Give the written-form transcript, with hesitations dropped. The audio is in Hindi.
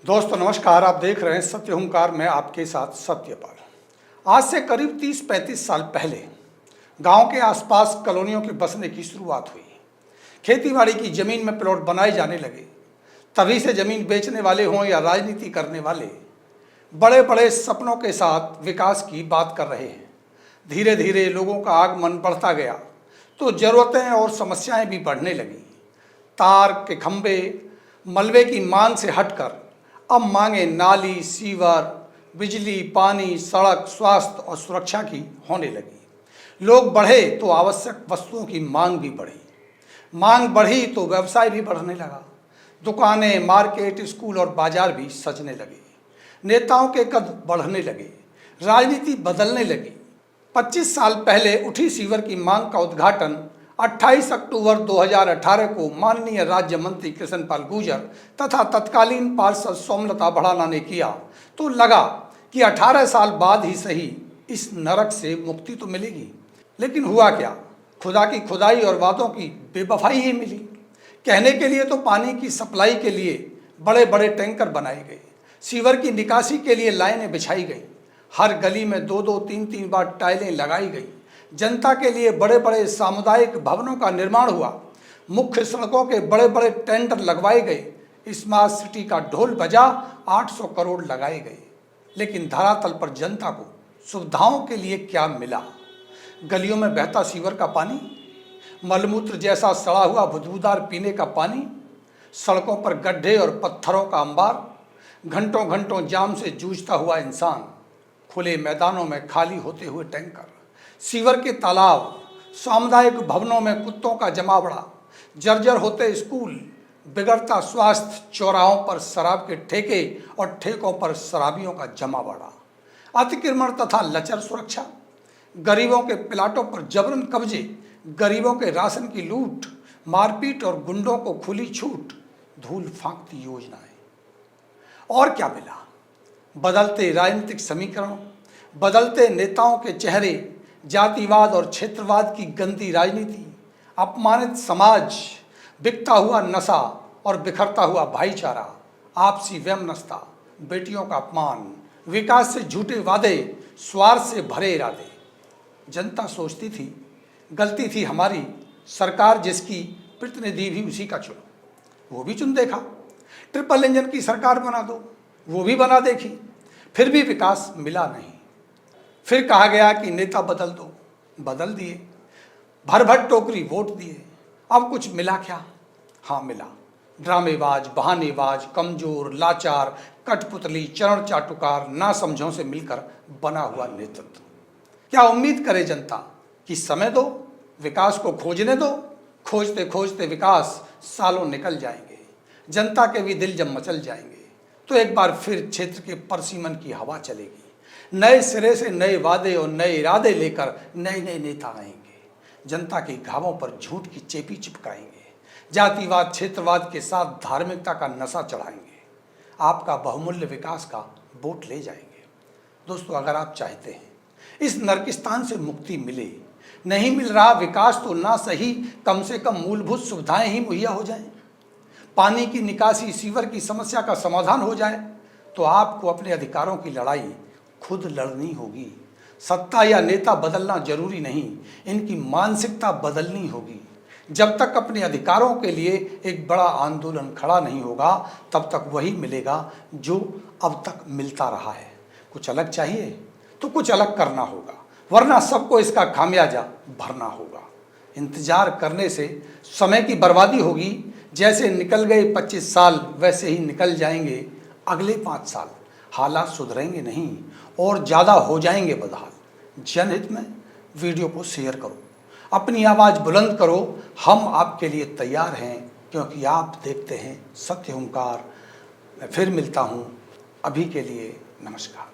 दोस्तों नमस्कार, आप देख रहे हैं सत्य हुंकार में आपके साथ सत्यपाल। आज से करीब 30-35 साल पहले गांव के आसपास कॉलोनियों के बसने की शुरुआत हुई। खेतीबाड़ी की जमीन में प्लॉट बनाए जाने लगे। तभी से जमीन बेचने वाले हों या राजनीति करने वाले बड़े बड़े सपनों के साथ विकास की बात कर रहे हैं। धीरे धीरे लोगों का आगमन बढ़ता गया तो ज़रूरतें और समस्याएं भी बढ़ने लगी। तार के खंभे, मलबे की मांग से हटकर अब मांगे नाली, सीवर, बिजली, पानी, सड़क, स्वास्थ्य और सुरक्षा की होने लगी। लोग बढ़े तो आवश्यक वस्तुओं की मांग भी बढ़ी। मांग बढ़ी तो व्यवसाय भी बढ़ने लगा। दुकानें, मार्केट, स्कूल और बाजार भी सजने लगे। नेताओं के कद बढ़ने लगे। राजनीति बदलने लगी। 25 साल पहले उठी सीवर की मांग का उद्घाटन 28 अक्टूबर 2018 को माननीय राज्य मंत्री कृष्णपाल गुर्जर तथा तत्कालीन पार्षद सोमलता भड़ाना ने किया तो लगा कि 18 साल बाद ही सही इस नरक से मुक्ति तो मिलेगी। लेकिन हुआ क्या? खुदा की खुदाई और वादों की बेवफाई ही मिली। कहने के लिए तो पानी की सप्लाई के लिए बड़े बड़े टैंकर बनाए गए, सीवर की निकासी के लिए लाइनें बिछाई गई, हर गली में 2-2, 3-3 बार टाइलें लगाई गई, जनता के लिए बड़े बड़े सामुदायिक भवनों का निर्माण हुआ, मुख्य सड़कों के बड़े बड़े टेंडर लगवाए गए, स्मार्ट सिटी का ढोल बजा, 800 करोड़ लगाए गए। लेकिन धरातल पर जनता को सुविधाओं के लिए क्या मिला? गलियों में बहता सीवर का पानी, मलमूत्र जैसा सड़ा हुआ बदबूदार पीने का पानी, सड़कों पर गड्ढे और पत्थरों का अंबार, घंटों घंटों जाम से जूझता हुआ इंसान, खुले मैदानों में खाली होते हुए टैंकर, सीवर के तालाब, सामुदायिक भवनों में कुत्तों का जमावड़ा, जर्जर होते स्कूल, बिगड़ता स्वास्थ्य, चौराहों पर शराब के ठेके और ठेकों पर शराबियों का जमावड़ा, अतिक्रमण तथा लचर सुरक्षा, गरीबों के प्लाटों पर जबरन कब्जे, गरीबों के राशन की लूट, मारपीट और गुंडों को खुली छूट, धूल फांकती योजनाएं। और क्या मिला? बदलते राजनीतिक समीकरण, बदलते नेताओं के चेहरे, जातिवाद और क्षेत्रवाद की गंदी राजनीति, अपमानित समाज, बिकता हुआ नशा और बिखरता हुआ भाईचारा, आपसी वैमनस्यता, बेटियों का अपमान, विकास से झूठे वादे, स्वार्थ से भरे इरादे। जनता सोचती थी गलती थी हमारी, सरकार जिसकी प्रतिनिधि भी उसी का चुनो, वो भी चुन देखा। ट्रिपल इंजन की सरकार बना दो, वो भी बना देखी, फिर भी विकास मिला नहीं। फिर कहा गया कि नेता बदल दो, बदल दिए, भर भर टोकरी वोट दिए, अब कुछ मिला क्या? हाँ मिला, ड्रामेबाज, बहानेबाज, कमजोर, लाचार, कठपुतली, चरण चाटुकार, नासमझों से मिलकर बना हुआ नेतृत्व। क्या उम्मीद करे जनता कि समय दो, विकास को खोजने दो? खोजते खोजते विकास सालों निकल जाएंगे, जनता के भी दिल जब मचल जाएंगे तो एक बार फिर क्षेत्र के परसीमन की हवा चलेगी। नए सिरे से नए वादे और नए इरादे लेकर नए नए नेता आएंगे, जनता के घावों पर झूठ की चेपी चिपकाएंगे, जातिवाद, क्षेत्रवाद के साथ धार्मिकता का नशा चढ़ाएंगे, आपका बहुमूल्य विकास का वोट ले जाएंगे। दोस्तों, अगर आप चाहते हैं इस नरकिस्तान से मुक्ति मिले, नहीं मिल रहा विकास तो ना सही, कम से कम मूलभूत सुविधाएं ही मुहैया हो जाएं, पानी की निकासी, सीवर की समस्या का समाधान हो जाए, तो आपको अपने अधिकारों की लड़ाई खुद लड़नी होगी। सत्ता या नेता बदलना जरूरी नहीं, इनकी मानसिकता बदलनी होगी। जब तक अपने अधिकारों के लिए एक बड़ा आंदोलन खड़ा नहीं होगा, तब तक वही मिलेगा जो अब तक मिलता रहा है। कुछ अलग चाहिए तो कुछ अलग करना होगा, वरना सबको इसका खामियाजा भरना होगा। इंतजार करने से समय की बर्बादी होगी। जैसे निकल गए 25 साल वैसे ही निकल जाएंगे अगले 5 साल। हालात सुधरेंगे नहीं और ज़्यादा हो जाएंगे बदहाल। जनहित में वीडियो को शेयर करो, अपनी आवाज़ बुलंद करो। हम आपके लिए तैयार हैं, क्योंकि आप देखते हैं सत्य हुंकार। मैं फिर मिलता हूँ, अभी के लिए नमस्कार।